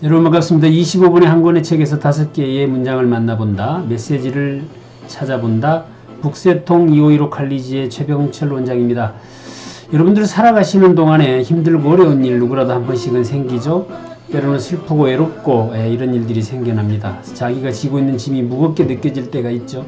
여러분 반갑습니다. 25분의 한 권의 책에서 5개의 문장을 만나본다. 메시지를 찾아본다. 북새통 2515 칼리지의 최병철 원장입니다. 여러분들 살아가시는 동안에 힘들고 어려운 일 누구라도 한 번씩은 생기죠. 때로는 슬프고 외롭고 이런 일들이 생겨납니다. 자기가 지고 있는 짐이 무겁게 느껴질 때가 있죠.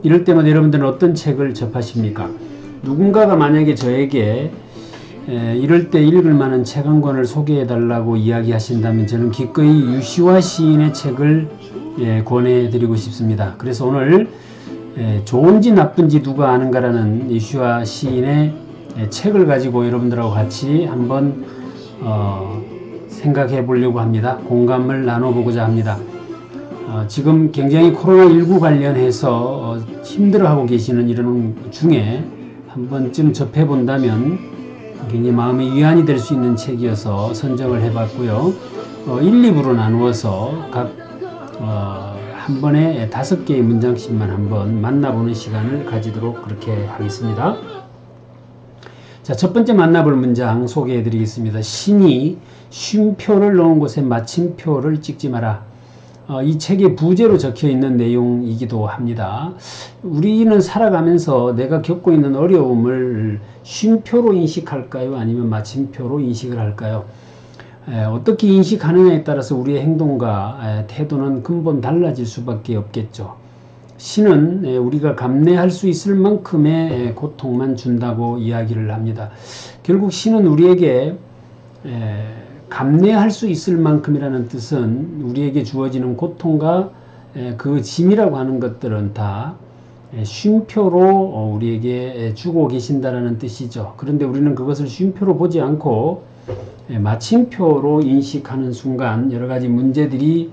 이럴 때마다 여러분들은 어떤 책을 접하십니까? 누군가가 만약에 저에게 이럴 때 읽을 만한 책 한 권을 소개해 달라고 이야기하신다면 저는 기꺼이 유시화 시인의 책을 권해드리고 싶습니다. 그래서 오늘 좋은지 나쁜지 누가 아는가라는 유시화 시인의 책을 가지고 여러분들하고 같이 한번 생각해 보려고 합니다. 공감을 나눠보고자 합니다. 지금 굉장히 코로나19 관련해서 힘들어하고 계시는 이런 중에 한 번쯤 접해본다면 굉장히 마음의 위안이 될 수 있는 책이어서 선정을 해봤고요. 1, 2부로 나누어서 각 한 번에 5개의 문장씩만 한번 만나보는 시간을 가지도록 그렇게 하겠습니다. 자, 첫 번째 만나볼 문장 소개해 드리겠습니다. 신이 쉼표를 넣은 곳에 마침표를 찍지 마라. 이 책의 부제로 적혀 있는 내용이기도 합니다. 우리는 살아가면서 내가 겪고 있는 어려움을 쉼표로 인식할까요? 아니면 마침표로 인식을 할까요? 어떻게 인식하느냐에 따라서 우리의 행동과 태도는 근본 달라질 수밖에 없겠죠. 신은 우리가 감내할 수 있을 만큼의 고통만 준다고 이야기를 합니다. 결국 신은 우리에게 감내할 수 있을 만큼이라는 뜻은 우리에게 주어지는 고통과 그 짐이라고 하는 것들은 다 쉼표로 우리에게 주고 계신다라는 뜻이죠. 그런데 우리는 그것을 쉼표로 보지 않고 마침표로 인식하는 순간 여러 가지 문제들이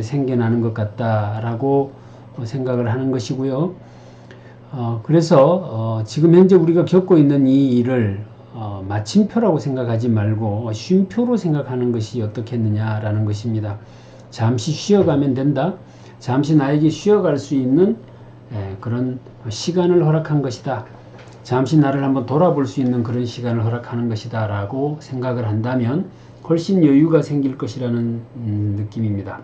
생겨나는 것 같다라고 생각을 하는 것이고요. 그래서 지금 현재 우리가 겪고 있는 이 일을 마침표라고 생각하지 말고 쉼표로 생각하는 것이 어떻겠느냐라는 것입니다. 잠시 쉬어가면 된다. 잠시 나에게 쉬어갈 수 있는 그런 시간을 허락한 것이다. 잠시 나를 한번 돌아볼 수 있는 그런 시간을 허락하는 것이다 라고 생각을 한다면 훨씬 여유가 생길 것이라는 느낌입니다.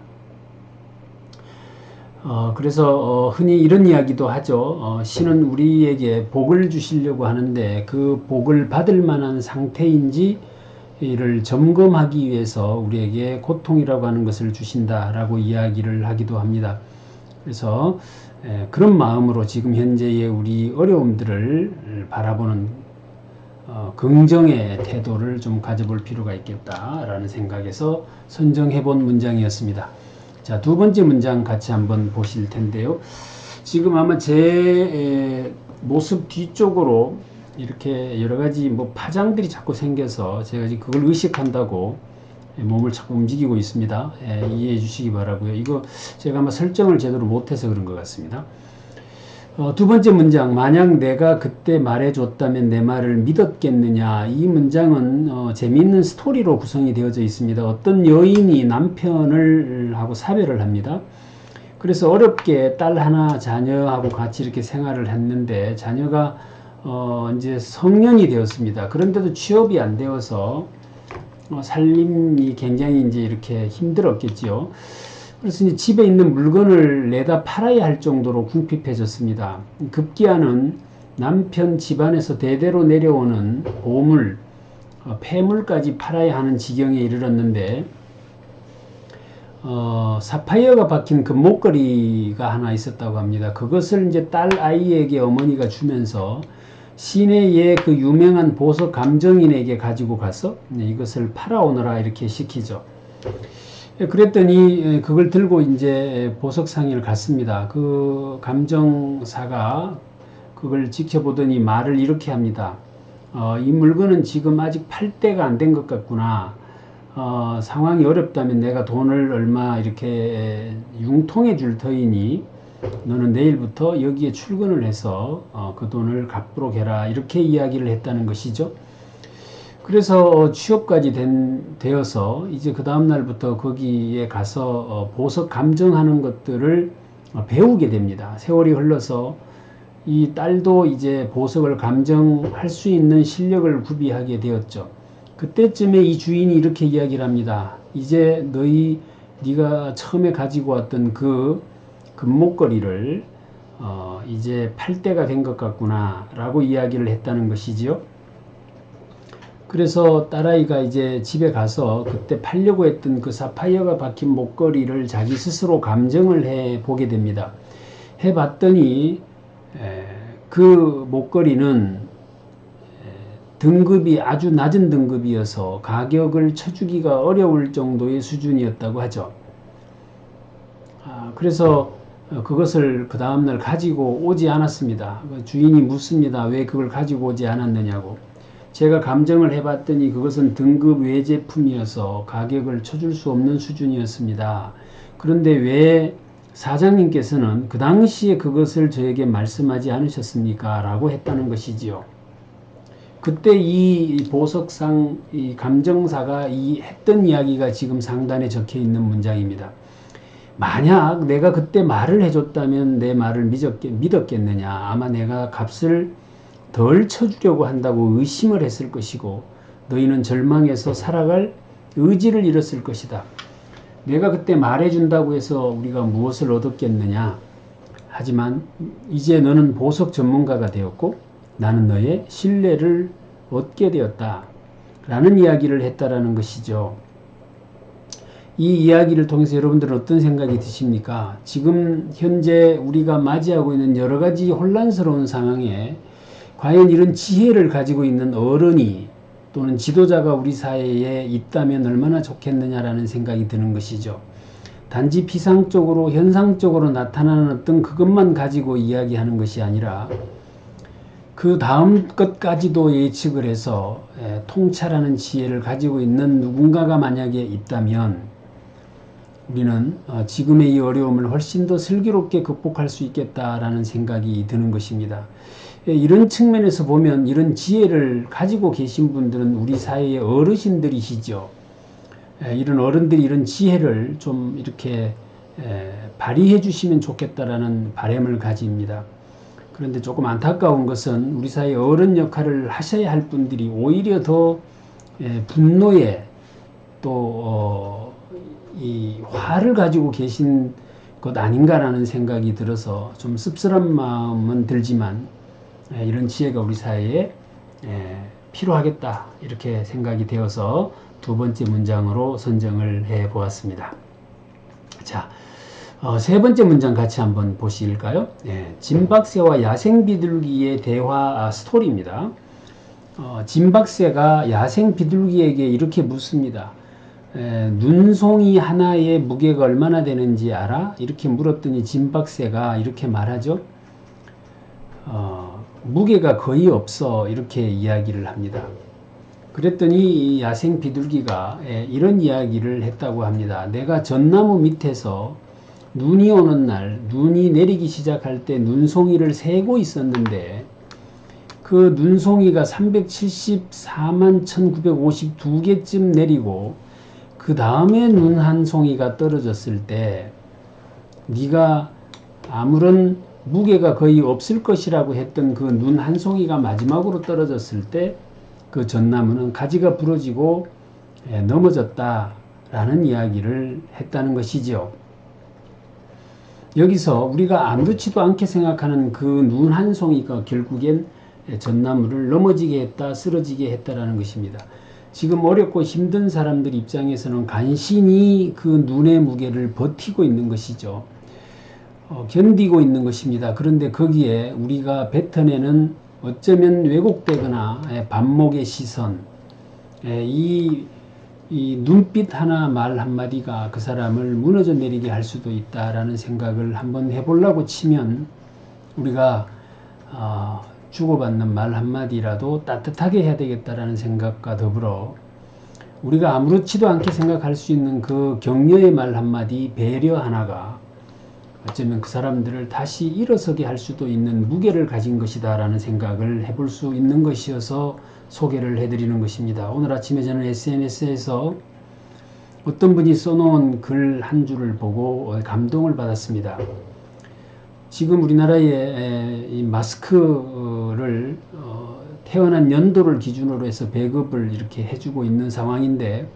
그래서 흔히 이런 이야기도 하죠. 신은 우리에게 복을 주시려고 하는데 그 복을 받을 만한 상태인지 이를 점검하기 위해서 우리에게 고통이라고 하는 것을 주신다라고 이야기를 하기도 합니다. 그래서 그런 마음으로 지금 현재의 우리 어려움들을 바라보는 긍정의 태도를 좀 가져볼 필요가 있겠다라는 생각에서 선정해 본 문장이었습니다. 자, 두 번째 문장 같이 한번 보실 텐데요. 지금 아마 제 모습 뒤쪽으로 이렇게 여러 가지 파장들이 자꾸 생겨서 제가 지금 그걸 의식한다고 몸을 자꾸 움직이고 있습니다. 이해해 주시기 바라고요. 이거 제가 아마 설정을 제대로 못해서 그런 것 같습니다. 두 번째 문장, 만약 내가 그때 말해줬다면 내 말을 믿었겠느냐. 이 문장은 재미있는 스토리로 구성이 되어져 있습니다. 어떤 여인이 남편을 하고 사별을 합니다. 그래서 어렵게 딸 하나 자녀하고 같이 이렇게 생활을 했는데 자녀가 이제 성년이 되었습니다. 그런데도 취업이 안 되어서 살림이 굉장히 이제 이렇게 힘들었겠지요. 그래서 이제 집에 있는 물건을 내다 팔아야 할 정도로 궁핍해졌습니다. 급기야는 남편 집안에서 대대로 내려오는 보물, 폐물까지 팔아야 하는 지경에 이르렀는데 사파이어가 박힌 그 목걸이가 하나 있었다고 합니다. 그것을 이제 딸 아이에게 어머니가 주면서 시내의 그 유명한 보석 감정인에게 가지고 가서 이것을 팔아오너라 이렇게 시키죠. 그랬더니 그걸 들고 이제 보석상인을 갔습니다. 그 감정사가 그걸 지켜보더니 말을 이렇게 합니다. 이 물건은 지금 아직 팔 때가 안 된 것 같구나. 상황이 어렵다면 내가 돈을 얼마 이렇게 융통해 줄 터이니 너는 내일부터 여기에 출근을 해서 그 돈을 갚도록 해라. 이렇게 이야기를 했다는 것이죠. 그래서 취업까지 되어서 이제 그 다음날부터 거기에 가서 보석 감정하는 것들을 배우게 됩니다. 세월이 흘러서 이 딸도 이제 보석을 감정할 수 있는 실력을 구비하게 되었죠. 그때쯤에 이 주인이 이렇게 이야기를 합니다. 이제 네가 처음에 가지고 왔던 그 금목걸이를 이제 팔 때가 된 것 같구나 라고 이야기를 했다는 것이지요. 그래서 딸아이가 이제 집에 가서 그때 팔려고 했던 그 사파이어가 박힌 목걸이를 자기 스스로 감정을 해 보게 됩니다. 해 봤더니 그 목걸이는 등급이 아주 낮은 등급이어서 가격을 쳐주기가 어려울 정도의 수준이었다고 하죠. 그래서 그것을 그 다음날 가지고 오지 않았습니다. 주인이 묻습니다. 왜 그걸 가지고 오지 않았느냐고. 제가 감정을 해봤더니 그것은 등급 외 제품이어서 가격을 쳐줄 수 없는 수준이었습니다. 그런데 왜 사장님께서는 그 당시에 그것을 저에게 말씀하지 않으셨습니까? 라고 했다는 것이지요. 그때 이 보석상 이 감정사가 했던 이야기가 지금 상단에 적혀 있는 문장입니다. 만약 내가 그때 말을 해줬다면 내 말을 믿었겠느냐. 아마 내가 값을 덜 쳐주려고 한다고 의심을 했을 것이고 너희는 절망해서 살아갈 의지를 잃었을 것이다. 내가 그때 말해준다고 해서 우리가 무엇을 얻었겠느냐. 하지만 이제 너는 보석 전문가가 되었고 나는 너의 신뢰를 얻게 되었다. 라는 이야기를 했다라는 것이죠. 이 이야기를 통해서 여러분들은 어떤 생각이 드십니까? 지금 현재 우리가 맞이하고 있는 여러 가지 혼란스러운 상황에 과연 이런 지혜를 가지고 있는 어른이 또는 지도자가 우리 사회에 있다면 얼마나 좋겠느냐라는 생각이 드는 것이죠. 단지 피상적으로 현상적으로 나타나는 어떤 그것만 가지고 이야기하는 것이 아니라 그 다음 것까지도 예측을 해서 통찰하는 지혜를 가지고 있는 누군가가 만약에 있다면 우리는 지금의 이 어려움을 훨씬 더 슬기롭게 극복할 수 있겠다라는 생각이 드는 것입니다. 이런 측면에서 보면 이런 지혜를 가지고 계신 분들은 우리 사회의 어르신들이시죠. 이런 어른들이 이런 지혜를 좀 이렇게 발휘해 주시면 좋겠다라는 바람을 가집니다. 그런데 조금 안타까운 것은 우리 사회 어른 역할을 하셔야 할 분들이 오히려 더 분노에 또 이 화를 가지고 계신 것 아닌가라는 생각이 들어서 좀 씁쓸한 마음은 들지만 이런 지혜가 우리 사회에 필요하겠다 이렇게 생각이 되어서 두 번째 문장으로 선정을 해 보았습니다. 자, 세 번째 문장 같이 한번 보실까요? 진박새와 야생비둘기의 대화 스토리입니다. 진박새가 야생비둘기에게 이렇게 묻습니다. 눈송이 하나의 무게가 얼마나 되는지 알아? 이렇게 물었더니 진박새가 이렇게 말하죠. 무게가 거의 없어 이렇게 이야기를 합니다. 그랬더니 이 야생 비둘기가 이런 이야기를 했다고 합니다. 내가 전나무 밑에서 눈이 오는 날, 눈이 내리기 시작할 때 눈송이를 세고 있었는데 그 눈송이가 374만 1952개쯤 내리고 그 다음에 눈 한 송이가 떨어졌을 때 네가 아무런 무게가 거의 없을 것이라고 했던 그 눈 한 송이가 마지막으로 떨어졌을 때 그 전나무는 가지가 부러지고 넘어졌다라는 이야기를 했다는 것이죠. 여기서 우리가 아무렇지도 않게 생각하는 그 눈 한 송이가 결국엔 전나무를 넘어지게 했다, 쓰러지게 했다라는 것입니다. 지금 어렵고 힘든 사람들 입장에서는 간신히 그 눈의 무게를 버티고 있는 것이죠. 견디고 있는 것입니다. 그런데 거기에 우리가 뱉어내는 어쩌면 왜곡되거나 반목의 시선, 이 눈빛 하나 말 한마디가 그 사람을 무너져 내리게 할 수도 있다라는 생각을 한번 해보려고 치면 우리가 주고받는 말 한마디라도 따뜻하게 해야 되겠다라는 생각과 더불어 우리가 아무렇지도 않게 생각할 수 있는 그 격려의 말 한마디, 배려 하나가 어쩌면 그 사람들을 다시 일어서게 할 수도 있는 무게를 가진 것이다 라는 생각을 해볼 수 있는 것이어서 소개를 해드리는 것입니다. 오늘 아침에 저는 SNS에서 어떤 분이 써놓은 글 한 줄을 보고 감동을 받았습니다. 지금 우리나라에 이 마스크를 태어난 연도를 기준으로 해서 배급을 이렇게 해주고 있는 상황인데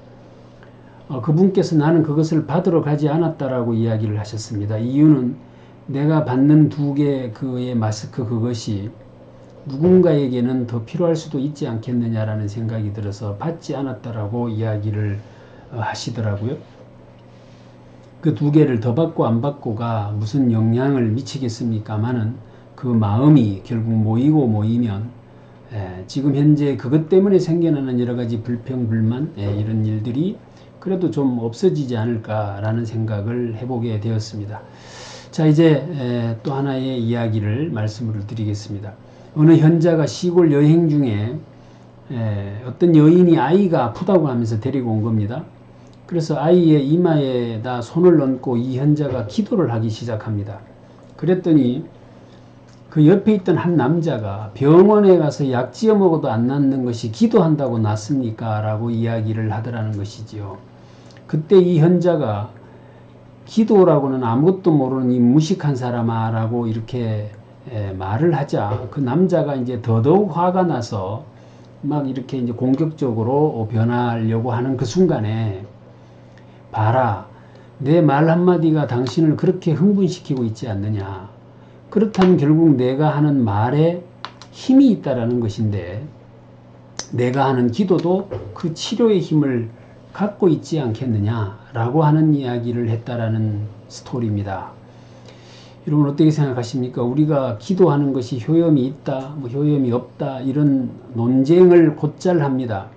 그분께서 나는 그것을 받으러 가지 않았다라고 이야기를 하셨습니다. 이유는 내가 받는 2개 그의 마스크 그것이 누군가에게는 더 필요할 수도 있지 않겠느냐라는 생각이 들어서 받지 않았다라고 이야기를 하시더라고요. 그 2개를 더 받고 안 받고가 무슨 영향을 미치겠습니까마는 그 마음이 결국 모이고 모이면 지금 현재 그것 때문에 생겨나는 여러 가지 불평, 불만 이런 일들이 그래도 좀 없어지지 않을까라는 생각을 해보게 되었습니다. 자, 이제 또 하나의 이야기를 말씀을 드리겠습니다. 어느 현자가 시골 여행 중에 어떤 여인이 아이가 아프다고 하면서 데리고 온 겁니다. 그래서 아이의 이마에다 손을 얹고 이 현자가 기도를 하기 시작합니다. 그랬더니 그 옆에 있던 한 남자가 병원에 가서 약 지어 먹어도 안 낫는 것이 기도한다고 낫습니까? 라고 이야기를 하더라는 것이지요. 그때 이 현자가 기도라고는 아무것도 모르는 이 무식한 사람아 라고 이렇게 말을 하자 그 남자가 이제 더더욱 화가 나서 막 이렇게 이제 공격적으로 변하려고 하는 그 순간에 봐라, 내 말 한마디가 당신을 그렇게 흥분시키고 있지 않느냐. 그렇다면 결국 내가 하는 말에 힘이 있다라는 것인데 내가 하는 기도도 그 치료의 힘을 갖고 있지 않겠느냐라고 하는 이야기를 했다라는 스토리입니다. 여러분 어떻게 생각하십니까? 우리가 기도하는 것이 효험이 있다, 뭐 효험이 없다 이런 논쟁을 곧잘 합니다.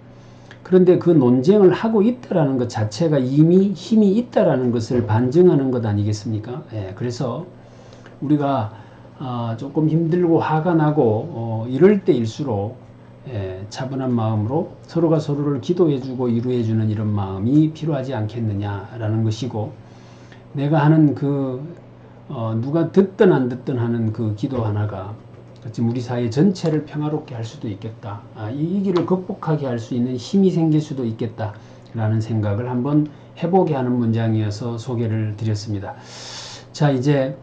그런데 그 논쟁을 하고 있다라는 것 자체가 이미 힘이 있다라는 것을 반증하는 것 아니겠습니까? 그래서 우리가 조금 힘들고 화가 나고 이럴 때일수록 차분한 마음으로 서로가 서로를 기도해주고 위로해주는 이런 마음이 필요하지 않겠느냐라는 것이고, 내가 하는 누가 듣든 안 듣든 하는 그 기도 하나가 우리 사회 전체를 평화롭게 할 수도 있겠다. 이 위기를 극복하게 할 수 있는 힘이 생길 수도 있겠다라는 생각을 한번 해보게 하는 문장이어서 소개를 드렸습니다. 자, 이제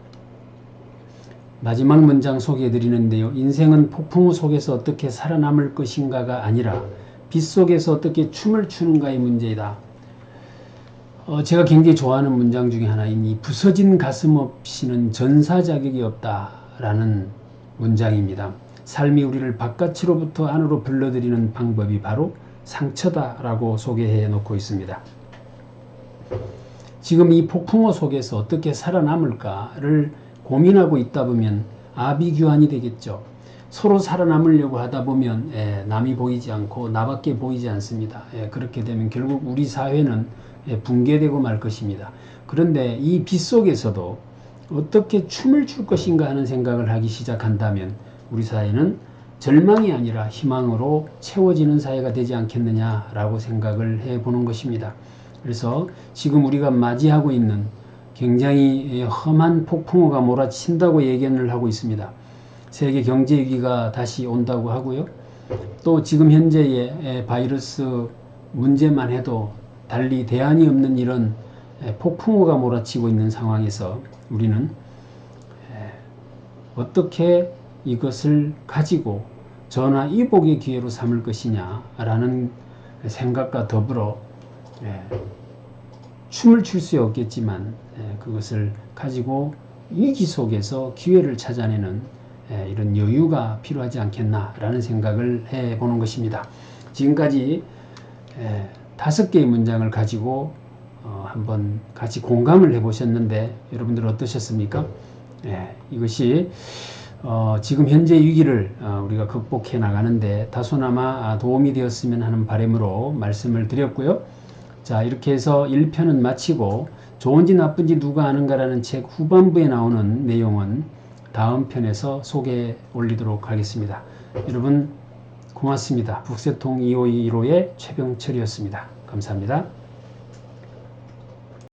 마지막 문장 소개해 드리는데요. 인생은 폭풍우 속에서 어떻게 살아남을 것인가가 아니라 빛 속에서 어떻게 춤을 추는가의 문제이다. 제가 굉장히 좋아하는 문장 중에 하나인 이 부서진 가슴 없이는 전사 자격이 없다라는 문장입니다. 삶이 우리를 바깥으로부터 안으로 불러들이는 방법이 바로 상처다라고 소개해 놓고 있습니다. 지금 이 폭풍우 속에서 어떻게 살아남을까를 고민하고 있다 보면 아비규환이 되겠죠. 서로 살아남으려고 하다 보면 남이 보이지 않고 나밖에 보이지 않습니다. 그렇게 되면 결국 우리 사회는 붕괴되고 말 것입니다. 그런데 이 빛 속에서도 어떻게 춤을 출 것인가 하는 생각을 하기 시작한다면 우리 사회는 절망이 아니라 희망으로 채워지는 사회가 되지 않겠느냐라고 생각을 해보는 것입니다. 그래서 지금 우리가 맞이하고 있는 굉장히 험한 폭풍우가 몰아친다고 예견을 하고 있습니다. 세계 경제 위기가 다시 온다고 하고요. 또 지금 현재의 바이러스 문제만 해도 달리 대안이 없는 이런 폭풍우가 몰아치고 있는 상황에서 우리는 어떻게 이것을 가지고 전화위복의 기회로 삼을 것이냐라는 생각과 더불어 춤을 출 수 없겠지만 그것을 가지고 위기 속에서 기회를 찾아내는 이런 여유가 필요하지 않겠나라는 생각을 해보는 것입니다. 지금까지 5개의 문장을 가지고 한번 같이 공감을 해보셨는데 여러분들 어떠셨습니까? 이것이 지금 현재 위기를 우리가 극복해 나가는데 다소나마 도움이 되었으면 하는 바람으로 말씀을 드렸고요. 자, 이렇게 해서 1편은 마치고 좋은지 나쁜지 누가 아는가라는 책 후반부에 나오는 내용은 다음 편에서 소개해 올리도록 하겠습니다. 여러분 고맙습니다. 북새통 2515의 최병철이었습니다. 감사합니다.